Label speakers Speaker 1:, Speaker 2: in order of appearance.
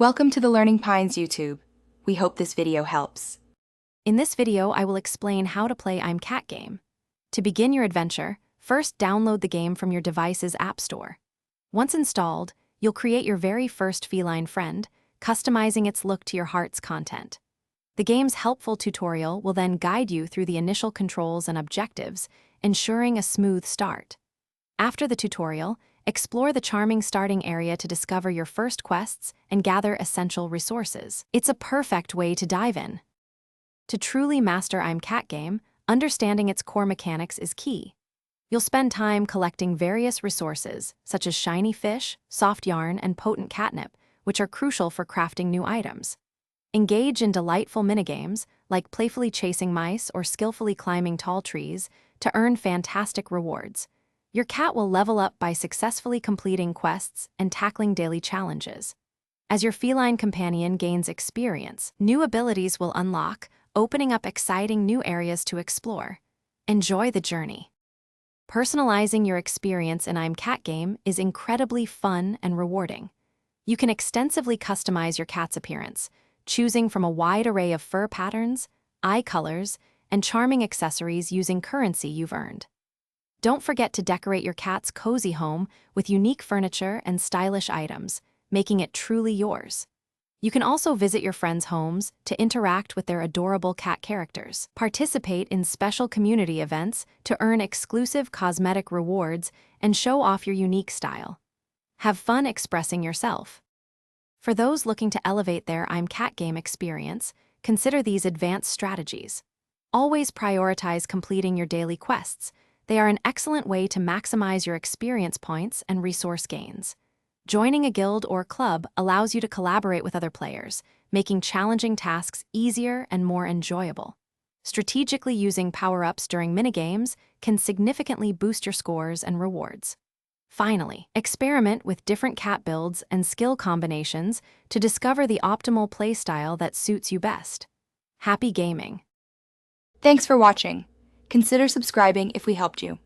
Speaker 1: Welcome to the Learning Pines YouTube. We hope this video helps.
Speaker 2: In this video, I will explain how to play I'm Cat game. To begin your adventure, first download the game from your device's app store. Once installed, you'll create your very first feline friend, customizing its look to your heart's content. The game's helpful tutorial will then guide you through the initial controls and objectives, ensuring a smooth start. After the tutorial, explore the charming starting area to discover your first quests and gather essential resources. It's a perfect way to dive in. To truly master I'm Cat game, understanding its core mechanics is key. You'll spend time collecting various resources, such as shiny fish, soft yarn, and potent catnip, which are crucial for crafting new items. Engage in delightful minigames, like playfully chasing mice or skillfully climbing tall trees, to earn fantastic rewards. Your cat will level up by successfully completing quests and tackling daily challenges. As your feline companion gains experience, new abilities will unlock, opening up exciting new areas to explore. Enjoy the journey. Personalizing your experience in I'm Cat game is incredibly fun and rewarding. You can extensively customize your cat's appearance, choosing from a wide array of fur patterns, eye colors, and charming accessories using currency you've earned. Don't forget to decorate your cat's cozy home with unique furniture and stylish items, making it truly yours. You can also visit your friends' homes to interact with their adorable cat characters. Participate in special community events to earn exclusive cosmetic rewards and show off your unique style. Have fun expressing yourself. For those looking to elevate their I'm Cat game experience, consider these advanced strategies. Always prioritize completing your daily quests. They are an excellent way to maximize your experience points and resource gains. Joining a guild or club allows you to collaborate with other players, making challenging tasks easier and more enjoyable. Strategically using power-ups during minigames can significantly boost your scores and rewards. Finally, experiment with different cat builds and skill combinations to discover the optimal playstyle that suits you best. Happy gaming!
Speaker 1: Thanks for watching. Consider subscribing if we helped you.